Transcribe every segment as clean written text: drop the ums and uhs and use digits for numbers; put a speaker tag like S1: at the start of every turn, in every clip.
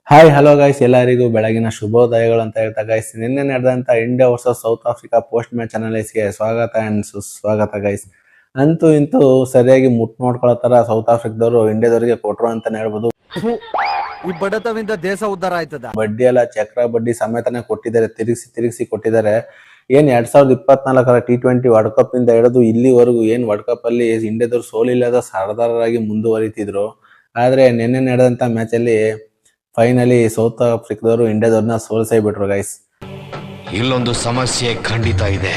S1: Hi hello guys, ಎಲ್ಲರಿಗೂ ಬೆಳಗಿನ ಶುಭೋದಯಗಳು ಅಂತ ಹೇಳ್ತಾ ಗೈಸ್, ನಿನ್ನೆ ನಡೆದಂತ India versus South Africa post match ಅನಾಲಿಸ್ಗೆ ಸ್ವಾಗತ ಅಂಡ್ ಸುಸ್ವಾಗತ ಗೈಸ್. ಅಂತೂ ಇಂತೂ ಸರಿಯಾಗಿ ನೋಡ್ಕೊಳತ್ತಾರ ಸೌತ್ ಆಫ್ರಿಕಾದವರು ಇಂಡಿಯಾದವರಿಗೆ ಕೊಟ್ರು ಅಂತಾನೆ ಹೇಳ್ಬೋದು.
S2: ಈ ಬಡತವಿಂದ ದೇಶ ಉದ್ಧಾರ ಆಯ್ತದ.
S1: ಬಡ್ಡಿ ಎಲ್ಲ ಚಕ್ರ ಬಡ್ಡಿ ಸಮೇತನೇ ಕೊಟ್ಟಿದ್ದಾರೆ, ತಿರುಗಿಸಿ ಕೊಟ್ಟಿದ್ದಾರೆ. ಏನ್ 2024 T20 ವರ್ಲ್ಡ್ ಕಪ್ ಇಂದ ಹಿಡಿದು ಇಲ್ಲಿವರೆಗೂ ಏನ್ ವರ್ಲ್ಡ್ ಕಪ್ ಅಲ್ಲಿ ಇಂಡಿಯಾದವ್ರು ಸೋಲಿಲ್ಲದ ಸರದಾರರಾಗಿ ಮುಂದುವರಿತಿದ್ರು. ಆದ್ರೆ ನಿನ್ನೆ ನಡೆದಂತ ಮ್ಯಾಚ್ ಅಲ್ಲಿ ಫೈನಲಿ ಸೌತ್ ಆಫ್ರಿಕಾದವರು ಇಂಡಿಯಾದವ್ರನ್ನ ಸೋಲ್ಸೇ ಬಿಟ್ರು ಗೈಸ್.
S3: ಇಲ್ಲೊಂದು ಸಮಸ್ಯೆ ಖಂಡಿತ ಇದೆ.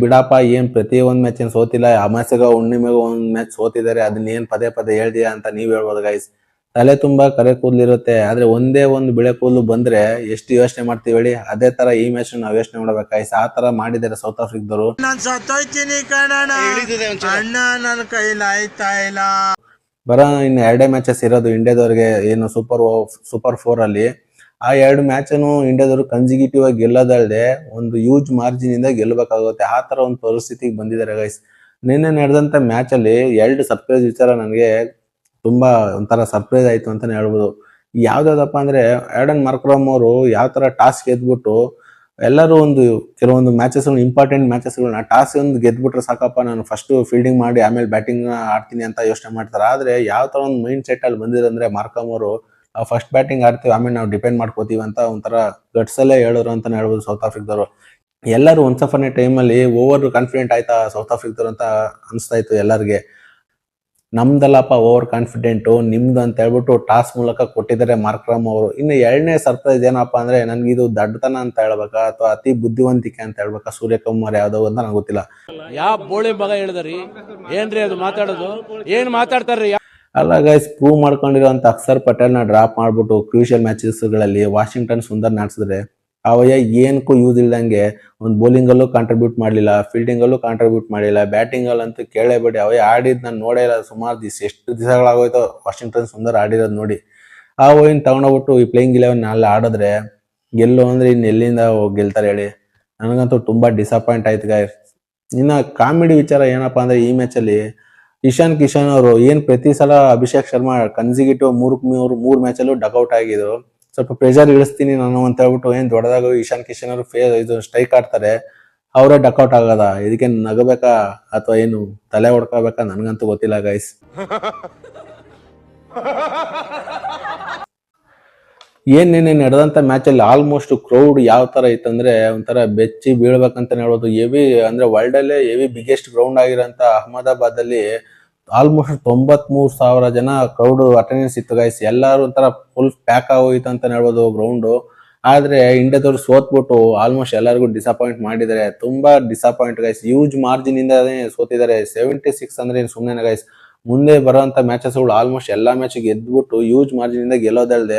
S1: ಬಿಡಪ್ಪ, ಏನ್ ಪ್ರತಿ ಒಂದ್ ಮ್ಯಾಚ್ ಏನ್ ಸೋತಿಲ್ಲ, ಅಮಾಸೆಗ ಹುಣ್ಣಿಮೆಗ ಒಂದ್ ಮ್ಯಾಚ್ ಸೋತಿದ್ದಾರೆ, ಅದನ್ನ ಏನ್ ಪದೇ ಪದೇ ಹೇಳ್ತೀಯಾ ಅಂತ ನೀವ್ ಹೇಳ್ಬೋದು ಗೈಸ್. ತಲೆ ತುಂಬಾ ಕರೆ ಕೂದಲಿರುತ್ತೆ, ಆದ್ರೆ ಒಂದೇ ಒಂದು ಬಿಳೆ ಕೂದಲು ಬಂದ್ರೆ ಎಷ್ಟು ಯೋಚನೆ ಮಾಡ್ತೀವಿ ಹೇಳಿ. ಅದೇ ತರ ಈ ಮ್ಯಾಚ್ ನಾವ್ ಯೋಚನೆ ಮಾಡ್ಬೇಕು ಗೈಸ್. ಆ ತರ ಮಾಡಿದ್ದಾರೆ ಸೌತ್ ಆಫ್ರಿಕಾದವರು. ಇನ್ನು ಎರಡೇ ಮ್ಯಾಚಸ್ ಇರೋದು ಇಂಡಿಯಾದವ್ರಿಗೆ, ಏನು ಸೂಪರ್ 4 ಅಲ್ಲಿ. ಆ 2 ಮ್ಯಾಚ್ ಇಂಡಿಯಾದವರು ಕನ್ಸಿಕ್ಯೂಟಿವ್ ಆಗಿ ಗೆಲ್ಲೋದಲ್ಲದೆ ಒಂದು ಹ್ಯೂಜ್ ಮಾರ್ಜಿನ್ ಇಂದ ಗೆಲ್ಲಬೇಕಾಗುತ್ತೆ. ಆ ತರ ಒಂದು ಪರಿಸ್ಥಿತಿಗೆ ಬಂದಿದ್ದಾರೆ ಗೈಸ್. ನಿನ್ನೆ ನಡೆದಂತ ಮ್ಯಾಚ್ ಅಲ್ಲಿ 2 ಸರ್ಪ್ರೈಸ್ ವಿಚಾರ ನನಗೆ ತುಂಬಾ ಒಂಥರ ಸರ್ಪ್ರೈಸ್ ಆಯ್ತು ಅಂತಾನೆ ಹೇಳ್ಬೋದು. ಯಾವ್ದಾದಪ್ಪ ಅಂದ್ರೆ ಆರ್ಡನ್ ಮಾರ್ಕ್ರಮ್ ಅವರು ಯಾವ ತರ ಟಾಸ್ ಗೆದ್ಬಿಟ್ಟು ಎಲ್ಲರೂ ಕೆಲವೊಂದು ಮ್ಯಾಚಸ್ ಇಂಪಾರ್ಟೆಂಟ್ ಮ್ಯಾಚಸ್ಗಳನ್ನ ಟಾಸ್ ಒಂದು ಗೆದ್ಬಿಟ್ರೆ ಸಾಕಪ್ಪ, ನಾನು ಫಸ್ಟ್ ಫೀಲ್ಡಿಂಗ್ ಮಾಡಿ ಆಮೇಲೆ ಬ್ಯಾಟಿಂಗ್ ಆಡ್ತೀನಿ ಅಂತ ಯೋಚನೆ ಮಾಡ್ತಾರೆ. ಆದ್ರೆ ಯಾವ ತರ ಒಂದು ಮೈಂಡ್ ಸೆಟ್ ಅಲ್ಲಿ ಬಂದಿರಂದ್ರೆ ಮಾರ್ಕಮ್ ಅವರು, ಫಸ್ಟ್ ಬ್ಯಾಟಿಂಗ್ ಆಡ್ತೀವಿ ಆಮೇಲೆ ನಾವು ಡಿಪೆಂಡ್ ಮಾಡ್ಕೋತೀವಿ ಅಂತ ಒಂಥರ ಗಟ್ಸಲ್ಲೇ ಹೇಳೋರು ಅಂತಾನೆ ಹೇಳ್ಬೋದು ಸೌತ್ ಆಫ್ರಿಕಾದವರು. ಎಲ್ಲರೂ ಒನ್ಸ್ ಅಪಾನ್ ಎ ಟೈಮ್ ಅಲ್ಲಿ ಓವರ್ ಕಾನ್ಫಿಡೆಂಟ್ ಆಯ್ತಾ ಸೌತ್ ಆಫ್ರಿಕಾದವ್ರು ಅಂತ ಅನಿಸ್ತಾ ಇತ್ತು ಎಲ್ಲರಿಗೆ. ನಮ್ದಲ್ಲಪ್ಪ ಓವರ್ ಕಾನ್ಫಿಡೆಂಟ್, ನಿಮ್ದು ಅಂತ ಹೇಳ್ಬಿಟ್ಟು ಟಾಸ್ ಮೂಲಕ ಕೊಟ್ಟಿದ್ದಾರೆ ಮಾರ್ಕ್ರಮ್ ಅವರು. ಇನ್ನು ಎರಡನೇ ಸರ್ಪ್ರೈಸ್ ಏನಪ್ಪಾ ಅಂದ್ರೆ, ನನ್ಗೆ ಇದು ದಡ್ಡತನ ಅಂತ ಹೇಳ್ಬೇಕಾ ಅಥವಾ ಅತಿ ಬುದ್ಧಿವಂತಿಕೆ ಅಂತ ಹೇಳ್ಬೇಕಾ ಸೂರ್ಯಕುಮಾರ್ ಯಾದವ್ ಅಂತ ನಂಗೆ ಗೊತ್ತಿಲ್ಲ.
S4: ಯಾವ ಬೋಳಿ ಮಗ ಹೇಳಿದ್ರಿ ಏನ್ರಿ ಅದು ಮಾತಾಡೋದು, ಏನ್ ಮಾತಾಡ್ತಾರ್ರಿ?
S1: ಅಲ್ಲ ಗೈಸ್, ಪ್ರೂವ್ ಮಾಡ್ಕೊಂಡಿರೋಂತ ಅಕ್ಷರ್ ಪಟೇಲ್ ನ ಡ್ರಾಪ್ ಮಾಡ್ಬಿಟ್ಟು ಕ್ರೂಷಿಯಲ್ ಮ್ಯಾಚಸ್ ಗಳಲ್ಲಿ ವಾಷಿಂಗ್ಟನ್ ಸುಂದರ್ ನಾಡ್ಸಿದ್ರೆ ಅವಯ್ಯ ಏನಕ್ಕೂ ಯೂಸ್ ಇಲ್ದಂಗೆ ಒಂದು ಬೌಲಿಂಗ್ ಅಲ್ಲೂ ಕಾಂಟ್ರಿಬ್ಯೂಟ್ ಮಾಡ್ಲಿಲ್ಲ, ಫೀಲ್ಡಿಂಗ್ ಅಲ್ಲೂ ಕಾಂಟ್ರಿಬ್ಯೂಟ್ ಮಾಡಿಲ್ಲ, ಬ್ಯಾಟಿಂಗ್ ಅಲ್ಲಂತೂ ಕೇಳೇಬೇಡಿ. ಅವಯ್ಯ ಆಡಿದ್ ನಾನು ನೋಡೇ ಇಲ್ಲ ಸುಮಾರು ಎಷ್ಟು ದಿವಸಗಳಾಗೋಯ್ತು ವಾಷಿಂಗ್ಟನ್ ಸುಂದರ್ ಆಡಿರೋದು ನೋಡಿ. ಆ ಓಯಿನ್ ತಗೊಂಡೋಗ್ಬಿಟ್ಟು ಈ ಪ್ಲೇಯಿಂಗ್ 11 ಅಲ್ಲಿ ಆಡಿದ್ರೆ ಗೆಲ್ಲು ಅಂದ್ರೆ ಇನ್ನು ಎಲ್ಲಿಂದ ಗೆಲ್ತಾರೆ ಹೇಳಿ. ನನಗಂತೂ ತುಂಬಾ ಡಿಸಪಾಯಿಂಟ್ ಆಯ್ತು ಗಾಯ್ಸ್. ಇನ್ನ ಕಾಮಿಡಿ ವಿಚಾರ ಏನಪ್ಪಾ ಅಂದ್ರೆ, ಈ ಮ್ಯಾಚ್ ಅಲ್ಲಿ ಇಶಾನ್ ಕಿಶನ್ ಅವರು ಏನ್ ಪ್ರತಿ ಸಲ ಅಭಿಷೇಕ್ ಶರ್ಮಾ ಕನ್ಸಿಕ್ಯೂಟಿವ್ 3 ಮ್ಯಾಚ್ ಅಲ್ಲೂ ಡಕ್ಔಟ್ ಆಗಿದ್ರು. ಸ್ವಲ್ಪ ಪ್ರೆಷರ್ ಇಳಿಸ್ತೀನಿ ನಾನು ಅಂತ ಹೇಳ್ಬಿಟ್ಟು ಏನ್ ದೊಡ್ಡದಾಗ ಇಶಾನ್ ಕಿಶನ್ ಅವರು ಇದು ಸ್ಟ್ರೈಕ್ ಆಡ್ತಾರೆ, ಅವರೇ ಡಕ್ಔಟ್ ಆಗದ. ಇದಕ್ಕೆ ನಗಬೇಕಾ ಅಥವಾ ಏನು ತಲೆ ಹೊಡ್ಕೋಬೇಕಾ ನನ್ಗಂತೂ ಗೊತ್ತಿಲ್ಲ ಗೈಸ್. ಏನೇನೇ ನಡೆದಂತ ಮ್ಯಾಚ್ ಅಲ್ಲಿ ಆಲ್ಮೋಸ್ಟ್ ಕ್ರೌಡ್ ಯಾವ ತರ ಇತ್ತಂದ್ರೆ ಒಂಥರ ಬೆಚ್ಚಿ ಬೀಳ್ಬೇಕಂತ ಹೇಳ್ಬೋದು. ಹೆವಿ ಅಂದ್ರೆ ವರ್ಲ್ಡ್ ಅಲ್ಲೇ ಹೆವಿ ಬಿಗ್ಗೆಸ್ಟ್ ಗ್ರೌಂಡ್ ಆಗಿರೋಂತ ಅಹಮದಾಬಾದ್ ಅಲ್ಲಿ ಆಲ್ಮೋಸ್ಟ್ 93,000 ಜನ ಕ್ರೌಡ್ ಅಟೆಂಡೆನ್ಸ್ ಇತ್ತು ಗೈಸ್. ಎಲ್ಲಾರು ಒಂಥರ ಫುಲ್ ಪ್ಯಾಕ್ ಆಗೋಯ್ತು ಅಂತ ಹೇಳ್ಬೋದು ಗ್ರೌಂಡ್. ಆದ್ರೆ ಇಂಡಿಯಾದವ್ರು ಸೋತ್ಬಿಟ್ಟು ಆಲ್ಮೋಸ್ಟ್ ಎಲ್ಲರಿಗೂ ಡಿಸಪಾಯಿಂಟ್ ಮಾಡಿದ್ದಾರೆ. ತುಂಬಾ ಡಿಸಪಾಯಿಂಟ್ ಗೈಸ್. ಹ್ಯೂಜ್ ಮಾರ್ಜಿನ್ ಇಂದಾನೇ ಸೋತಿದ್ದಾರೆ. 76 ಅಂದ್ರೆ ಸುಮ್ಮನೆ ಗೈಸ್. ಮುಂದೆ ಬರುವಂತ ಮ್ಯಾಚಸ್ ಗಳು ಆಲ್ಮೋಸ್ಟ್ ಎಲ್ಲಾ ಮ್ಯಾಚ್ ಗೆದ್ಬಿಟ್ಟು ಹ್ಯೂಜ್ ಮಾರ್ಜಿನ್ ಇಂದ ಗೆಲ್ಲೋದಲ್ಲದೆ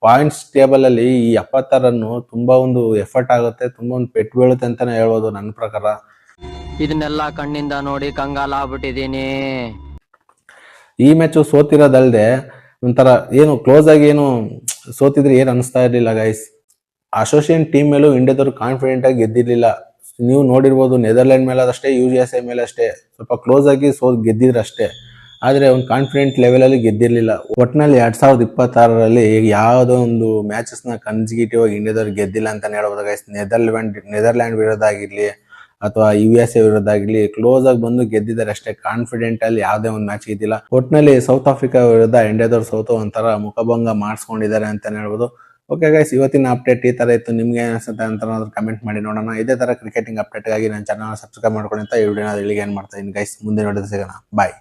S1: ಪಾಯಿಂಟ್ಸ್ ಟೇಬಲ್ ಅಲ್ಲಿ ಈ 70 ರನ್ ತುಂಬಾ ಒಂದು ಎಫರ್ಟ್ ಆಗುತ್ತೆ, ತುಂಬಾ ಒಂದು ಪೆಟ್ಟು ಬೀಳುತ್ತೆ ಅಂತಾನೆ ಹೇಳ್ಬೋದು ನನ್ನ ಪ್ರಕಾರ.
S5: ಇದನ್ನೆಲ್ಲ ಕಣ್ಣಿಂದ ನೋಡಿ ಕಂಗಾಲ ಆಗ್ಬಿಟ್ಟಿದೀನಿ.
S1: ಈ ಮ್ಯಾಚ್ ಸೋತಿರೋದಲ್ದೆ ಒಂಥರ ಏನು ಕ್ಲೋಸ್ ಆಗಿ ಏನು ಸೋತಿದ್ರೆ ಏನ್ ಅನಿಸ್ತಾ ಇರ್ಲಿಲ್ಲ ಗೈಸ್. ಅಸೋಸಿಯೇಟ್ ಟೀಮ್ ಮೇಲೂ ಇಂಡಿಯಾದವ್ರು ಕಾನ್ಫಿಡೆಂಟ್ ಆಗಿ ಗೆದ್ದಿರ್ಲಿಲ್ಲ. ನೀವು ನೋಡಿರ್ಬೋದು, ನೆದರ್ಲ್ಯಾಂಡ್ ಮೇಲೆ ಅಷ್ಟೇ, USA ಮೇಲೆ ಅಷ್ಟೇ ಸ್ವಲ್ಪ ಕ್ಲೋಸ್ ಆಗಿ ಗೆದ್ದಿದ್ರು ಅಷ್ಟೇ. ಆದ್ರೆ ಒಂದು ಕಾನ್ಫಿಡೆಂಟ್ ಲೆವೆಲ್ ಅಲ್ಲಿ ಗೆದ್ದಿರ್ಲಿಲ್ಲ. ಒಟ್ನಲ್ಲಿ 2026 ಯಾವುದೋ ಒಂದು ಮ್ಯಾಚಸ್ ನ ಕನ್ಸಿಕ್ಯೂಟಿವ್ ಆಗಿ ಇಂಡಿಯಾದವ್ರು ಗೆದ್ದಿಲ್ಲ ಅಂತಾನೆ ಹೇಳ್ಬೋದು ಗೈಸ್. ನೆದರ್ಲ್ಯಾಂಡ್ ವಿರೋಧ ಆಗಿರ್ಲಿ ಅಥವಾ USA ವಿರೋಧ ಆಗಿರ್ಲಿ ಕ್ಲೋಸ್ ಆಗಿ ಬಂದು ಗೆದ್ದಿದ್ದಾರೆ ಅಷ್ಟೇ. ಕಾನ್ಫಿಡೆಂಟ್ ಅಲ್ಲಿ ಯಾವುದೇ ಒಂದು ಮ್ಯಾಚ್ ಗೆದ್ದಿಲ್ಲ. ಒಟ್ನಲ್ಲಿ ಸೌತ್ ಆಫ್ರಿಕಾ ವಿರುದ್ಧ ಇಂಡಿಯಾದವ್ರು ಸೋತು ಒಂಥರ ಮುಖಭಂಗ ಮಾಡಿಸ್ಕೊಂಡಿದ್ದಾರೆ ಅಂತಾನೆ ಹೇಳ್ಬೋದು. ಓಕೆ ಗೈಸ್, ಇವತ್ತಿನ ಅಪ್ಡೇಟ್ ಈ ತರ ಇತ್ತು. ನಿಮ್ಗೆ ಅನ್ಸುತ್ತೆ ಅಂತ ಕಮೆಂಟ್ ಮಾಡಿ ನೋಡೋಣ. ಇದೇ ತರ ಕ್ರಿಕೆಟಿಂಗ್ ಅಪ್ಡೇಟ್ ಗಾಗಿ ನನ್ನ ಚಾನಲ್ ಸಬ್ಸ್ಕ್ರೈಬ್ ಮಾಡ್ಕೊಳ್ಳಿ ಅಂತ ಈ ವಿಡಿಯೋನ ಇಲ್ಲಿಗೆ ಏನ್ ಮಾಡ್ತಾ ಇದ್ದೀನಿ ಗೈಸ್. ಮುಂದೆ ನೋಡಿದ್ರೆ ಸಿಗೋಣ. ಬಾಯ್.